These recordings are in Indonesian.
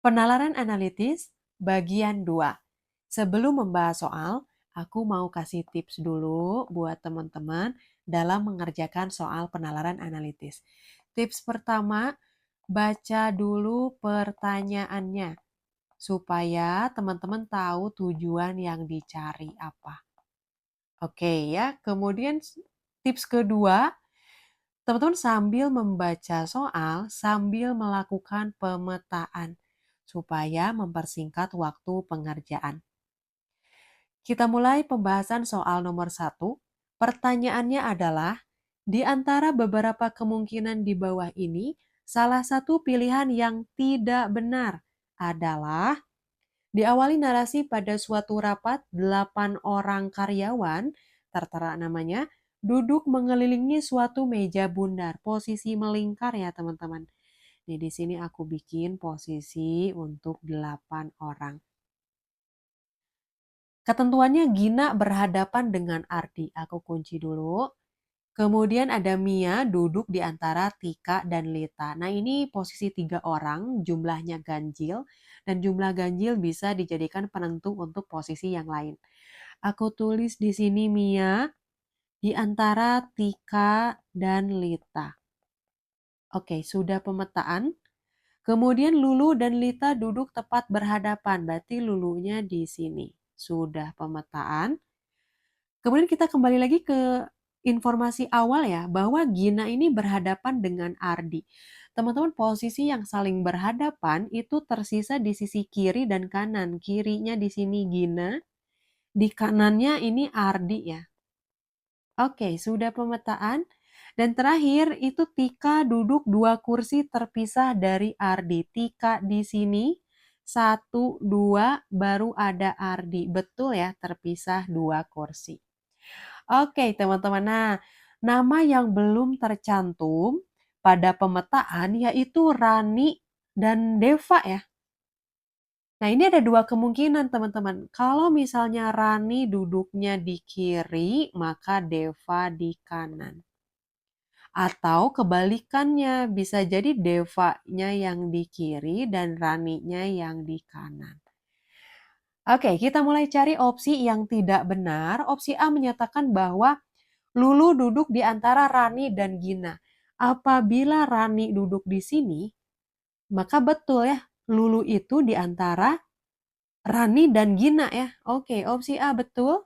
Penalaran analitis bagian 2. Sebelum membahas soal, aku mau kasih tips dulu buat teman-teman dalam mengerjakan soal penalaran analitis. Tips pertama, baca dulu pertanyaannya supaya teman-teman tahu tujuan yang dicari apa. Oke ya, kemudian tips kedua, teman-teman sambil membaca soal, sambil melakukan pemetaan supaya mempersingkat waktu pengerjaan. Kita mulai pembahasan soal nomor 1. Pertanyaannya adalah, di antara beberapa kemungkinan di bawah ini, salah satu pilihan yang tidak benar adalah diawali narasi pada suatu rapat 8 orang karyawan, tertera namanya, duduk mengelilingi suatu meja bundar, posisi melingkar ya teman-teman. Nih di sini aku bikin posisi untuk 8 orang. Ketentuannya Gina berhadapan dengan Ardi. Aku kunci dulu. Kemudian ada Mia duduk di antara Tika dan Lita. Nah ini posisi 3 orang, jumlahnya ganjil. Dan jumlah ganjil bisa dijadikan penentu untuk posisi yang lain. Aku tulis di sini Mia di antara Tika dan Lita. Oke, sudah pemetaan. Kemudian Lulu dan Lita duduk tepat berhadapan, berarti Lulunya di sini. Sudah pemetaan. Kemudian kita kembali lagi ke informasi awal ya, bahwa Gina ini berhadapan dengan Ardi. Teman-teman, posisi yang saling berhadapan itu tersisa di sisi kiri dan kanan. Kirinya di sini Gina, di kanannya ini Ardi ya. Oke, sudah pemetaan. Dan terakhir itu Tika duduk 2 kursi terpisah dari Ardi. Tika di sini 1, 2, baru ada Ardi. Betul ya, terpisah 2 kursi. Oke teman-teman, nah nama yang belum tercantum pada pemetaan yaitu Rani dan Deva ya. Nah ini ada 2 kemungkinan teman-teman. Kalau misalnya Rani duduknya di kiri, maka Deva di kanan. Atau kebalikannya, bisa jadi Devanya yang di kiri dan Raninya yang di kanan. Oke, kita mulai cari opsi yang tidak benar. Opsi A menyatakan bahwa Lulu duduk di antara Rani dan Gina. Apabila Rani duduk di sini, maka betul ya, Lulu itu di antara Rani dan Gina ya. Oke, opsi A betul.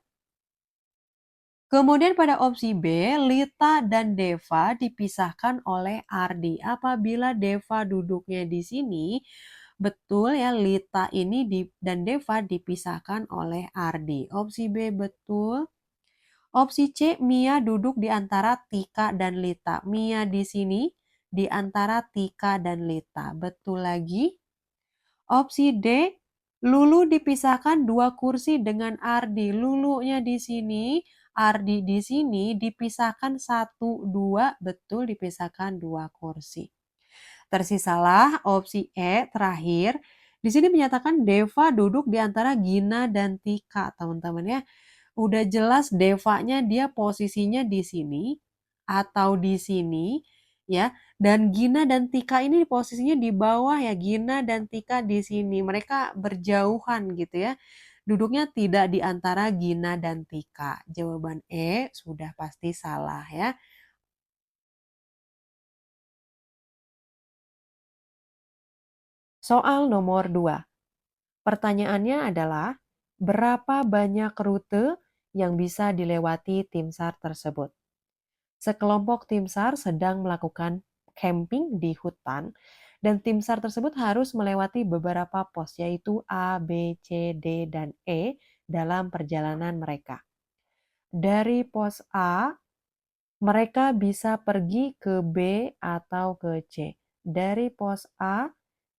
Kemudian pada opsi B, Lita dan Deva dipisahkan oleh Ardi. Apabila Deva duduknya di sini, betul ya, Lita ini dan Deva dipisahkan oleh Ardi. Opsi B betul. Opsi C, Mia duduk di antara Tika dan Lita. Mia di sini di antara Tika dan Lita. Betul lagi. Opsi D, Lulu dipisahkan 2 kursi dengan Ardi. Lulunya di sini, Ardi di sini dipisahkan 1, 2. Betul, dipisahkan 2 kursi. Tersisalah opsi E terakhir. Di sini menyatakan Deva duduk di antara Gina dan Tika, teman-teman ya. Udah jelas Devanya dia posisinya di sini atau di sini ya. Dan Gina dan Tika ini posisinya di bawah ya. Gina dan Tika di sini. Mereka berjauhan gitu ya. Duduknya tidak di antara Gina dan Tika. Jawaban E sudah pasti salah ya. Soal nomor 2. Pertanyaannya adalah, berapa banyak rute yang bisa dilewati tim SAR tersebut? Sekelompok tim SAR sedang melakukan camping di hutan dan tim SAR tersebut harus melewati beberapa pos yaitu A, B, C, D, dan E dalam perjalanan mereka. Dari pos A, mereka bisa pergi ke B atau ke C. Dari pos A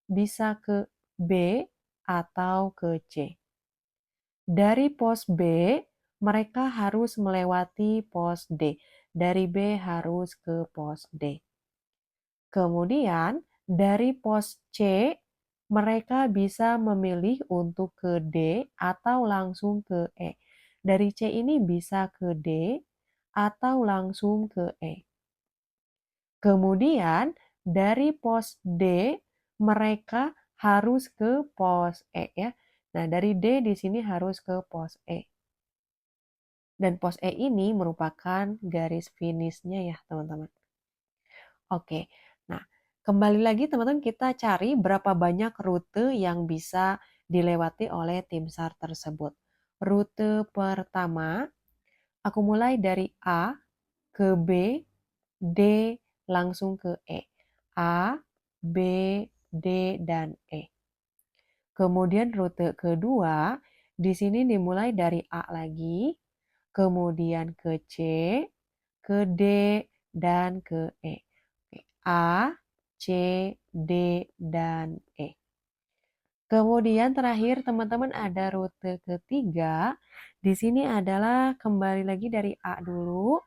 bisa ke B atau ke C. Dari pos B, mereka harus melewati pos D. Dari B harus ke pos D. Kemudian, dari pos C, mereka bisa memilih untuk ke D atau langsung ke E. Dari C ini bisa ke D atau langsung ke E. Kemudian, dari pos D, mereka harus ke pos E ya. Nah, dari D di sini harus ke pos E. Dan pos E ini merupakan garis finishnya ya, teman-teman. Oke, nah kembali lagi teman-teman kita cari berapa banyak rute yang bisa dilewati oleh tim SAR tersebut. Rute pertama, aku mulai dari A ke B, D langsung ke E. A, B, D, dan E. Kemudian rute kedua, di sini dimulai dari A lagi, kemudian ke C, ke D, dan ke E. A, C, D, dan E. Kemudian terakhir teman-teman ada rute ketiga. Di sini adalah kembali lagi dari A dulu,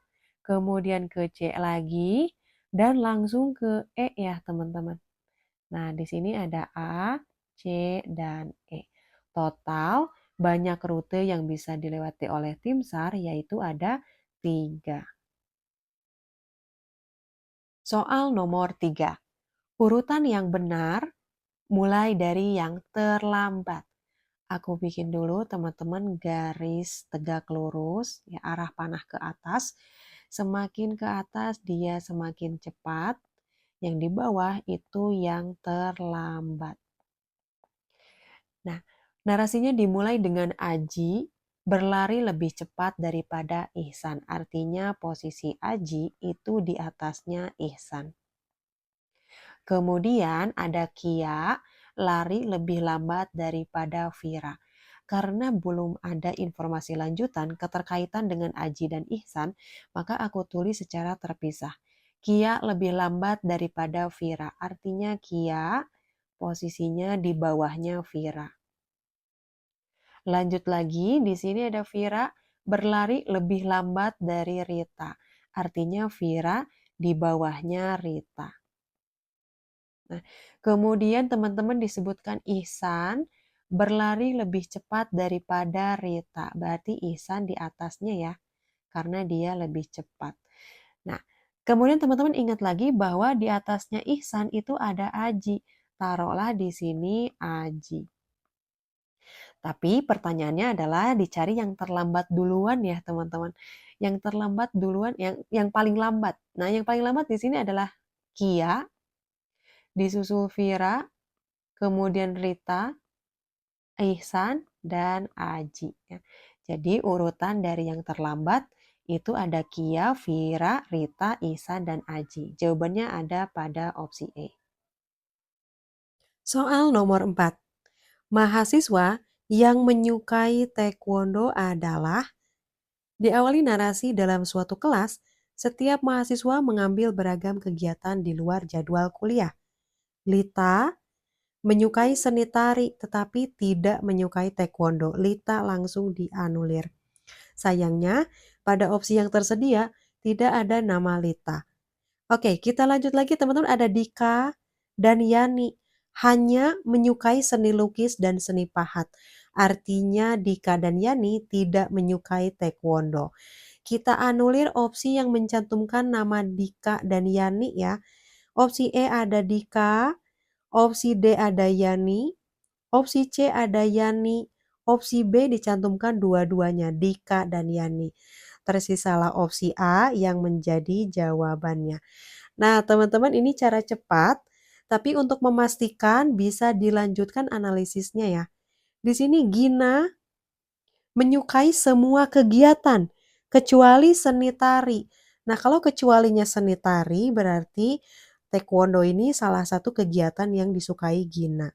kemudian ke C lagi, dan langsung ke E ya teman-teman. Nah di sini ada A, C, dan E. Total banyak rute yang bisa dilewati oleh tim SAR yaitu ada 3. Soal nomor 3. Urutan yang benar mulai dari yang terlambat. Aku bikin dulu teman-teman garis tegak lurus, ya arah panah ke atas. Semakin ke atas dia semakin cepat. Yang di bawah itu yang terlambat. Nah, narasinya dimulai dengan Aji berlari lebih cepat daripada Ihsan. Artinya posisi Aji itu di atasnya Ihsan. Kemudian ada Kia lari lebih lambat daripada Vira. Karena belum ada informasi lanjutan keterkaitan dengan Aji dan Ihsan, maka aku tulis secara terpisah. Kia lebih lambat daripada Vira. Artinya Kia posisinya di bawahnya Vira. Lanjut lagi, di sini ada Vira berlari lebih lambat dari Rita. Artinya Vira di bawahnya Rita. Nah, kemudian teman-teman disebutkan Ihsan berlari lebih cepat daripada Rita. Berarti Ihsan di atasnya ya, karena dia lebih cepat. Nah, kemudian teman-teman ingat lagi bahwa di atasnya Ihsan itu ada Aji. Taruhlah di sini Aji. Tapi pertanyaannya adalah dicari yang terlambat duluan ya teman-teman. Yang terlambat duluan, yang paling lambat. Nah yang paling lambat di sini adalah Kia, disusul Vira, kemudian Rita, Ihsan, dan Aji. Jadi urutan dari yang terlambat itu ada Kia, Vira, Rita, Ihsan, dan Aji. Jawabannya ada pada opsi E. Soal nomor 4. Mahasiswa yang menyukai taekwondo adalah diawali narasi dalam suatu kelas, setiap mahasiswa mengambil beragam kegiatan di luar jadwal kuliah. Lita menyukai seni tari tetapi tidak menyukai taekwondo. Lita langsung dianulir. Sayangnya, pada opsi yang tersedia tidak ada nama Lita. Oke, kita lanjut lagi teman-teman. Ada Dika dan Yani. Hanya menyukai seni lukis dan seni pahat. Artinya Dika dan Yani tidak menyukai taekwondo. Kita anulir opsi yang mencantumkan nama Dika dan Yani ya. Opsi E ada Dika, opsi D ada Yani, opsi C ada Yani, opsi B dicantumkan dua-duanya Dika dan Yani. Tersisalah opsi A yang menjadi jawabannya. Nah, teman-teman ini cara cepat, tapi untuk memastikan bisa dilanjutkan analisisnya ya. Di sini Gina menyukai semua kegiatan kecuali seni tari. Nah, kalau kecualinya seni tari berarti taekwondo ini salah satu kegiatan yang disukai Gina.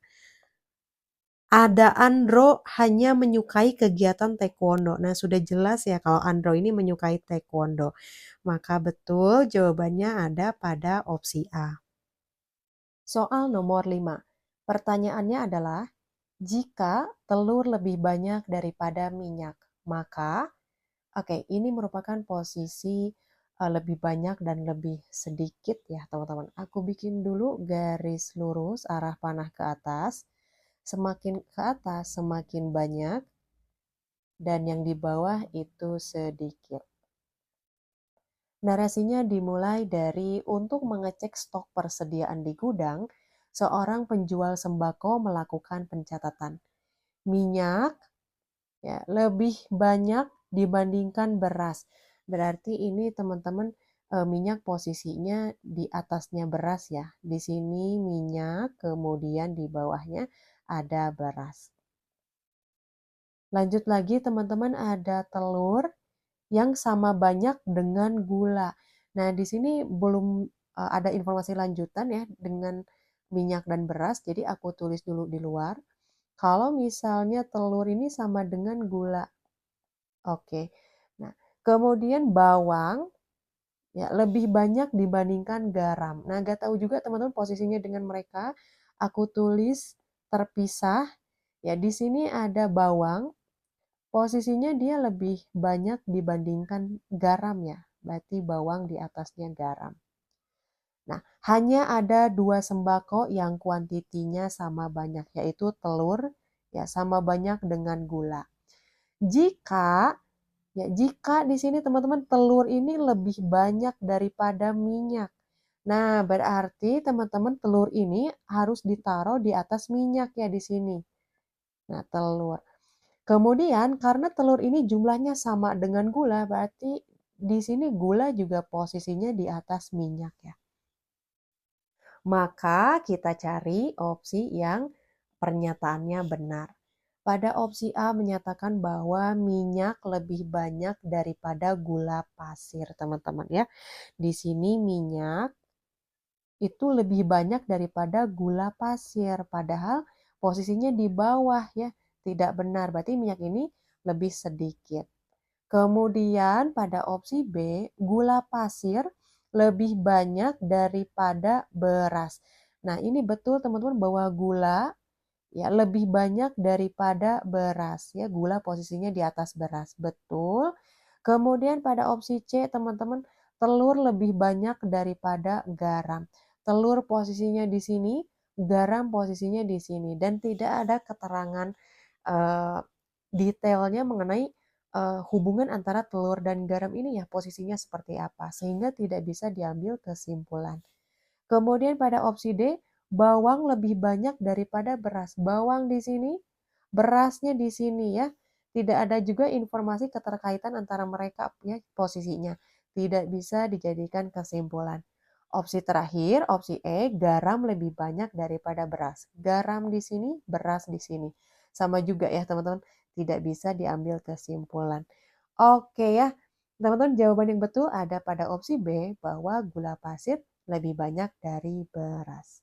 Ada Andro hanya menyukai kegiatan taekwondo. Nah, sudah jelas ya kalau Andro ini menyukai taekwondo. Maka betul jawabannya ada pada opsi A. Soal nomor 5. Pertanyaannya adalah, jika telur lebih banyak daripada minyak, maka ini merupakan posisi lebih banyak dan lebih sedikit ya teman-teman. Aku bikin dulu garis lurus arah panah ke atas. Semakin ke atas semakin banyak dan yang di bawah itu sedikit. Narasinya dimulai dari untuk mengecek stok persediaan di gudang, Seorang penjual sembako melakukan pencatatan. Minyak ya lebih banyak dibandingkan beras. Berarti ini teman-teman minyak posisinya di atasnya beras ya. Di sini minyak, kemudian di bawahnya ada beras. Lanjut lagi teman-teman ada telur yang sama banyak dengan gula. Nah, di sini belum ada informasi lanjutan ya dengan minyak dan beras, jadi aku tulis dulu di luar. Kalau misalnya telur ini sama dengan gula. Oke. Nah, kemudian bawang ya lebih banyak dibandingkan garam. Nah, gak tahu juga teman-teman posisinya dengan mereka. Aku tulis terpisah. Ya, di sini ada bawang. Posisinya dia lebih banyak dibandingkan garam ya. Berarti bawang di atasnya garam. Nah, hanya ada dua sembako yang kuantitinya sama banyak, yaitu telur ya sama banyak dengan gula. Jika jika di sini teman-teman telur ini lebih banyak daripada minyak. Nah, berarti teman-teman telur ini harus ditaruh di atas minyak ya di sini. Nah, telur. Kemudian karena telur ini jumlahnya sama dengan gula, berarti di sini gula juga posisinya di atas minyak ya. Maka kita cari opsi yang pernyataannya benar. Pada opsi A menyatakan bahwa minyak lebih banyak daripada gula pasir, teman-teman ya. Di sini minyak itu lebih banyak daripada gula pasir, padahal posisinya di bawah ya. Tidak benar, berarti minyak ini lebih sedikit. Kemudian pada opsi B, gula pasir lebih banyak daripada beras. Nah, ini betul teman-teman bahwa gula ya lebih banyak daripada beras ya. Gula posisinya di atas beras. Betul. Kemudian pada opsi C, teman-teman, telur lebih banyak daripada garam. Telur posisinya di sini, garam posisinya di sini dan tidak ada keterangan uh, detailnya mengenai hubungan antara telur dan garam ini ya posisinya seperti apa sehingga tidak bisa diambil kesimpulan. Kemudian pada opsi D, bawang lebih banyak daripada beras. Bawang di sini, berasnya di sini ya. Tidak ada juga informasi keterkaitan antara mereka ya posisinya. Tidak bisa dijadikan kesimpulan. Opsi terakhir, opsi E, garam lebih banyak daripada beras. Garam di sini, beras di sini. Sama juga ya teman-teman, tidak bisa diambil kesimpulan. Oke ya, teman-teman jawaban yang betul ada pada opsi B bahwa gula pasir lebih banyak dari beras.